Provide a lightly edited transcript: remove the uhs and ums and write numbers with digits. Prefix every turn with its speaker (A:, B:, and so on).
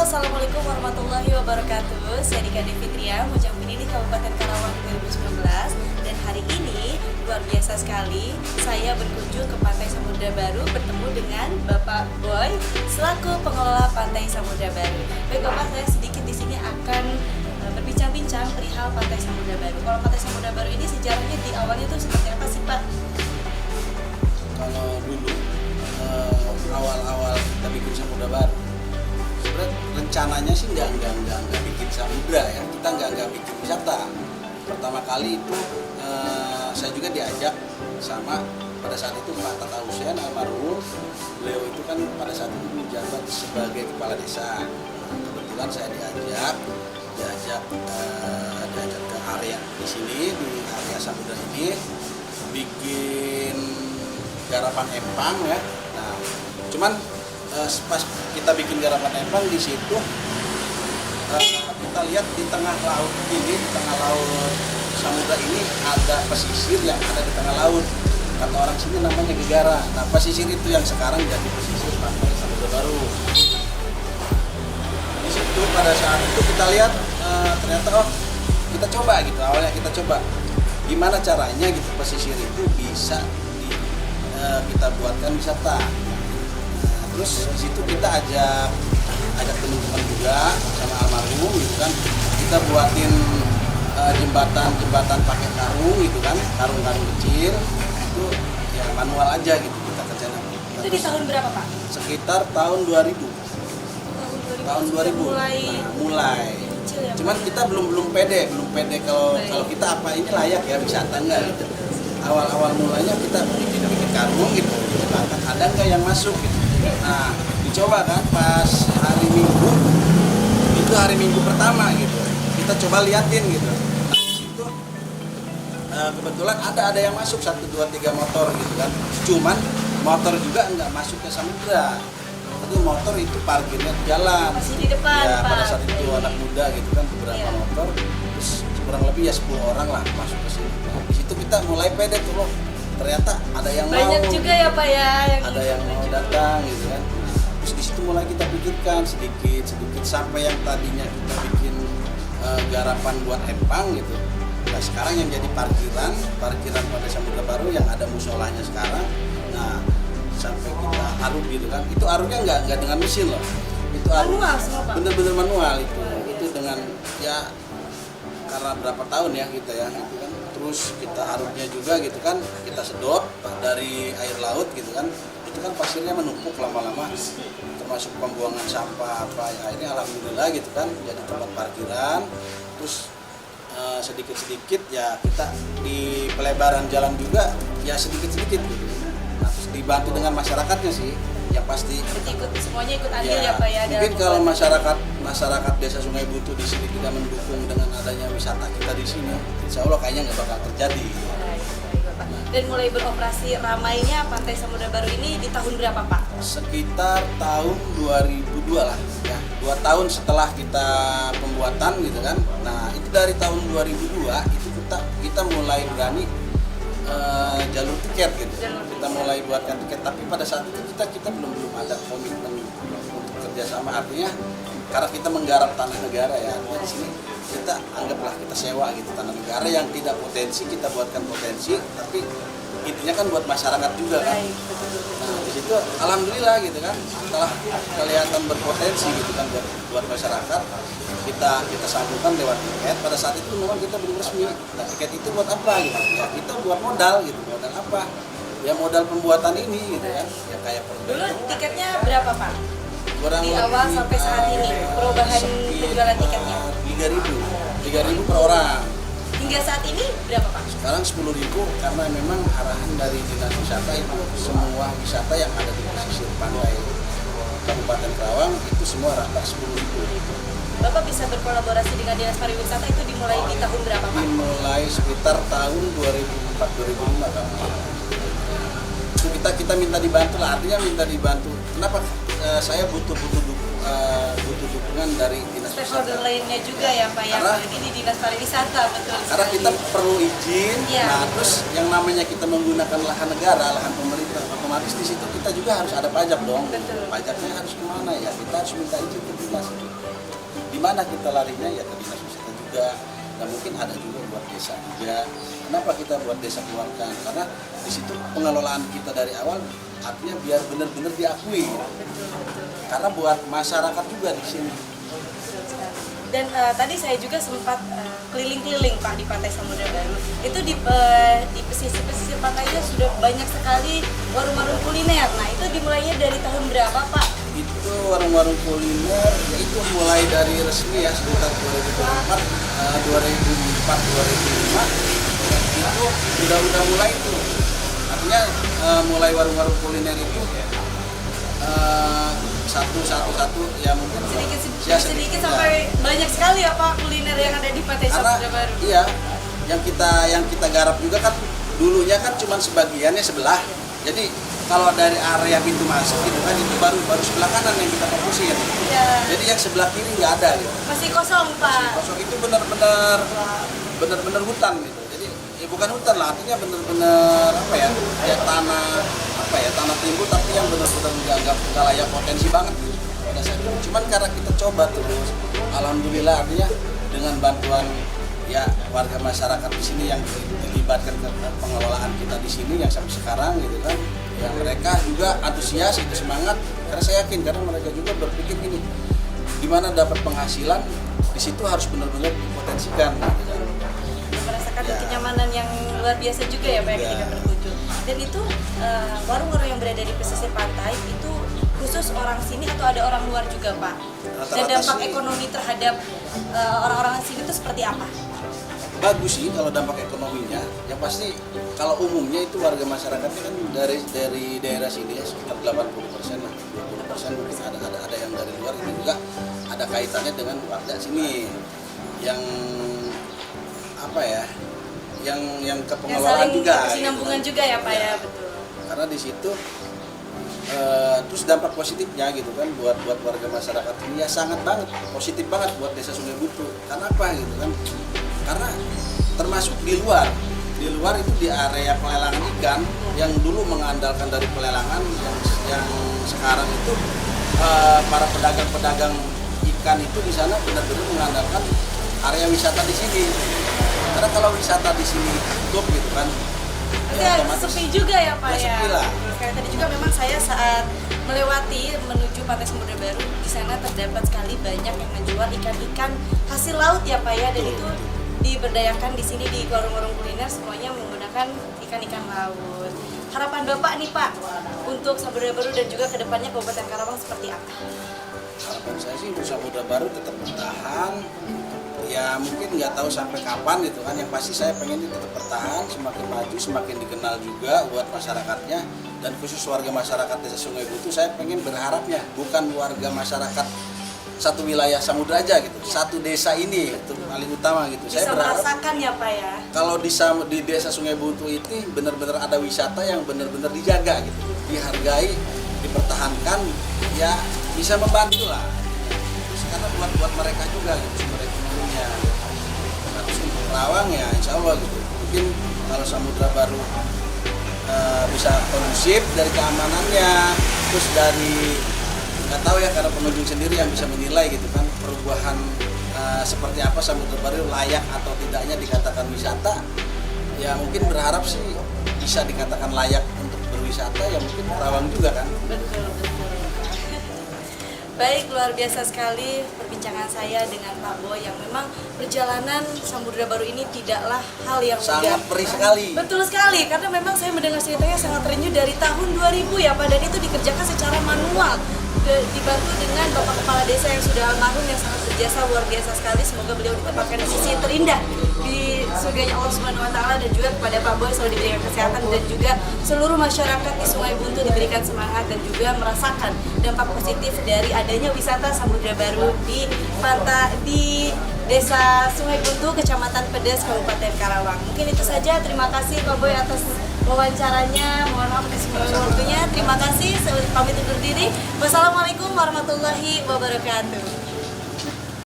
A: Assalamualaikum warahmatullahi wabarakatuh. Saya Dika Devitria, Mujahidin di Kabupaten Karawang 2019. Dan hari ini luar biasa sekali, saya berkunjung ke Pantai Samudra Baru bertemu dengan Bapak Boy selaku pengelola Pantai Samudra Baru. Baik Bapak, saya sedikit di sini akan berbincang-bincang perihal Pantai Samudra Baru. Kalau Pantai Samudra Baru ini sejarahnya di awalnya itu seperti apa sih Pak?
B: Kalau dulu awal-awal kita bikin Samudra Baru, sebenarnya rencananya sih nggak bikin samudra ya, kita nggak bikin wisata. Pertama kali itu saya juga diajak sama pada saat itu Pak Tata Hussein almarhum. Beliau itu kan pada saat itu menjabat sebagai kepala desa. Kebetulan saya diajak ke area di sini, di area samudra ini bikin garapan empang ya. Nah, cuman pas kita bikin garapan empang di situ kita lihat di tengah laut ini, di tengah laut samudra ini ada pesisir yang ada di tengah laut. Kata orang sini namanya Gegara. Nah, pesisir itu yang sekarang jadi pesisir Pantai Samudra Baru. Di situ pada saat itu kita lihat ternyata kita coba gitu. Awalnya kita coba gimana caranya gitu pesisir itu bisa kita buatkan wisata. Terus di situ kita ajak teman-teman juga sama almarhum gitu kan, kita buatin jembatan pakai karung gitu kan, karung kecil itu ya manual aja gitu kita kerjain.
A: Itu di tahun berapa Pak?
B: Sekitar tahun 2000. Tahun 2000. Mulai.
A: Ya,
B: cuman kita belum pede kalau kita apa ini layak ya wisata enggak gitu. Awal mulanya kita bikin karung gitu, ada nggak yang masuk gitu. Nah, dicoba kan pas hari Minggu, itu hari Minggu pertama gitu, kita coba liatin gitu. Nah, di situ kebetulan ada yang masuk 1, 2, 3 motor gitu kan. Cuman motor juga nggak masuk ke samudra. Itu motor itu parkirnya di jalan.
A: Masih di depan
B: ya,
A: Pak.
B: Pada saat itu anak muda gitu kan, beberapa motor, terus kurang lebih ya 10 orang lah masuk ke sini. Nah, di situ kita mulai pede tuh loh. Ternyata ada yang
A: banyak
B: mau
A: juga ya Pak ya,
B: ada yang mau datang gitu kan. Terus di situ mulai kita pikirkan sedikit sampai yang tadinya kita bikin garapan buat empang gitu. Nah, sekarang yang jadi parkiran Pantai Samudra Baru yang ada musolanya sekarang. Nah, sampai kita aruk gitu kan. Itu aruknya nggak dengan mesin loh. Itu aruk
A: manual semua Pak.
B: Bener-bener manual itu. Itu dengan ya karena berapa tahun ya kita ya gitu kan. Terus kita aruknya juga gitu kan, kita sedot dari air laut gitu kan. Itu kan pasirnya menumpuk lama-lama, termasuk pembuangan sampah apa ya, akhirnya alhamdulillah gitu kan jadi tempat parkiran. Terus sedikit-sedikit ya kita di pelebaran jalan juga ya sedikit-sedikit gitu. Nah, terus dibantu dengan masyarakatnya sih yang pasti
A: Semuanya ikut andil ya Pak ya.
B: Mungkin kalau masyarakat desa Sungai Buntu di sini tidak mendukung dengan adanya wisata kita di sini, insya Allah kayaknya nggak bakal terjadi.
A: Baik, Bapak. Dan mulai beroperasi ramainya Pantai Samudra Baru ini di tahun berapa Pak?
B: Sekitar tahun 2002 lah ya, 2 tahun setelah kita pembuatan gitu kan. Nah, itu dari tahun 2002 itu kita mulai berani jalur tiket gitu. Kita mulai buatkan tiket, tapi pada saat itu kita belum ada komitmen untuk kerjasama. Artinya karena kita menggarap tanah negara ya, di sini kita anggaplah kita sewa gitu tanah negara yang tidak potensi, kita buatkan potensi, tapi intinya kan buat masyarakat juga kan. Nah, di situ alhamdulillah gitu kan, setelah kelihatan berpotensi gitu kan buat masyarakat, kita sambungkan lewat tiket. Pada saat itu memang kita belum resmi. Nah, tiket itu buat apa gitu? Ya kita buat modal gitu. Modal apa? Ya modal pembuatan ini gitu kan. Ya kayak
A: dulu tiketnya berapa Pak?
B: Di
A: awal sampai saat ini perubahan penjualan tiketnya
B: 3.000 per orang.
A: hingga saat ini berapa Pak?
B: Sekarang 10.000 karena memang arahan dari Dinas Wisata itu semua wisata yang ada di pesisir pantai Kabupaten Karawang itu semua rata 10.000.
A: Bapak bisa berkolaborasi dengan Dinas Pariwisata itu dimulai di tahun berapa Pak?
B: Dimulai sekitar tahun 2004-2005 kan. Itu kita minta dibantu lah, artinya minta dibantu. Kenapa saya butuh dukungan dari Dinas
A: Stakeholder lainnya juga ya Pak, yang ini Dinas Pariwisata betul.
B: Karena kita perlu izin.
A: Ya,
B: nah, terus yang namanya kita menggunakan lahan negara, lahan pemerintah otomatis di situ kita juga harus ada pajak dong.
A: Betul.
B: Pajaknya harus kemana ya? Kita harus minta izin ke dinas. Di mana kita larinya ya ke dinas wisata juga. Dan mungkin ada juga buat desa juga. Kenapa kita buat desa keluarkan? Karena di situ pengelolaan kita dari awal artinya biar benar-benar diakui. Karena buat masyarakat juga di sini.
A: Dan tadi saya juga sempat keliling-keliling Pak di Pantai Samudra Baru. Itu di pesisir pantainya sudah banyak sekali warung-warung kuliner. Nah itu dimulainya dari tahun berapa Pak?
B: Itu warung-warung kuliner ya itu mulai dari resmi ya sekitar 2004, 2005 itu udah mulai itu. Artinya mulai warung-warung kuliner itu satu ya mungkin
A: sedikit sampai banyak sekali ya Pak kuliner yang ada di Pantai Samudra Baru.
B: Iya, yang kita garap juga kan dulunya kan cuma sebagiannya sebelah. Jadi kalau dari area pintu masuk gitu kan itu baru sebelah kanan yang kita fokusin.
A: Iya.
B: Jadi yang sebelah kiri nggak ada gitu.
A: Masih kosong Pak.
B: Kosong itu benar-benar hutan gitu. Jadi ya bukan hutan lah, artinya benar-benar apa ya tanah timbul tapi yang benar-benar nggak layak potensi banget gitu. Pada saat itu. Cuman karena kita coba terus, alhamdulillah artinya dengan bantuan ya warga masyarakat di sini yang dilibatkan ke pengelolaan kita di sini yang sampai sekarang gitu kan, yang mereka juga antusias itu semangat karena saya yakin karena mereka juga berpikir gini, di mana dapat penghasilan di situ harus benar-benar dipotensikan. Gitu kan.
A: Merasakan kenyamanan yang luar biasa juga ya Pak ketika berkunjung. Dan itu warung-warung yang berada di pesisir pantai itu khusus orang sini atau ada orang luar juga Pak? Dan dampak ekonomi terhadap orang-orang sini itu seperti apa?
B: Bagus sih kalau dampak ekonominya. Yang pasti kalau umumnya itu warga masyarakatnya kan dari daerah sini ya sekitar 80% lah, 20% mungkin ada yang dari luar ini juga ada kaitannya dengan warga sini yang apa ya? Yang kepengelolaan juga.
A: Kesinambungan juga ya Pak ya, betul.
B: Karena di situ terus dampak positifnya gitu kan buat warga masyarakat ini ya sangat banget positif banget buat desa Sungai Buntu. Karena apa gitu kan? Karena termasuk di luar itu di area pelelangan ikan yang dulu mengandalkan dari pelelangan yang sekarang itu para pedagang ikan itu di sana benar-benar mengandalkan area wisata di sini. Karena kalau wisata di sini tutup gitu kan,
A: ya sepi juga ya Pak ya.
B: Sepi lah.
A: Kayak tadi juga memang saya saat melewati menuju Pantai Samudra Baru di sana terdapat sekali banyak yang menjual ikan-ikan hasil laut ya Pak ya, dan itu diberdayakan di sini di warung-warung kuliner semuanya menggunakan ikan-ikan laut. Harapan Bapak nih Pak untuk Samudra Baru dan juga kedepannya Kabupaten Karawang seperti apa?
B: Harapan saya sih untuk Samudra Baru tetap bertahan. Ya mungkin nggak tahu sampai kapan gitu kan. Yang pasti saya pengen tetap bertahan, semakin maju, semakin dikenal juga buat masyarakatnya. Dan khusus warga masyarakat Desa Sungai Buntu saya pengen berharapnya bukan warga masyarakat satu wilayah samudra aja gitu, satu desa ini itu paling utama gitu.
A: Bisa
B: Saya berharap
A: merasakan ya Pak ya.
B: kalau di Desa Sungai Buntu itu benar-benar ada wisata yang benar-benar dijaga gitu, dihargai, dipertahankan, ya bisa membantu lah. Karena buat mereka juga gitu, sumber ekonominya. Terus untuk Karawang ya insya Allah gitu. Mungkin kalau Samudra Baru bisa kondusif dari keamanannya, terus dari nggak tahu ya karena pengunjung sendiri yang bisa menilai gitu kan perubahan seperti apa Samudra Baru layak atau tidaknya dikatakan wisata. Ya mungkin berharap sih bisa dikatakan layak untuk berwisata ya mungkin Karawang juga kan.
A: Betul. Baik, luar biasa sekali perbincangan saya dengan Pak Boy yang memang perjalanan Samudra Baru ini tidaklah hal yang
B: sangat
A: mudah.
B: perih sekali.
A: Betul sekali, karena memang saya mendengar ceritanya sangat renyuh dari tahun 2000 ya Pak, dan itu dikerjakan secara manual. Dibantu dengan Bapak Kepala Desa yang sudah almarhum yang sangat berjasa luar biasa sekali. Semoga beliau ditempatkan di sisi terindah di surganya Allah Subhanahu wa taala, dan juga kepada Pak Boy selalu diberikan kesehatan dan juga seluruh masyarakat di Sungai Buntu diberikan semangat dan juga merasakan dampak positif dari adanya wisata Samudra Baru di pantai di Desa Sungai Buntu, Kecamatan Pedes, Kabupaten Karawang. Mungkin itu saja. Terima kasih Pak Boy atas wawancaranya. Mohon maaf atas waktunya. Terima kasih. Saya pamit undur diri. Wassalamualaikum warahmatullahi wabarakatuh.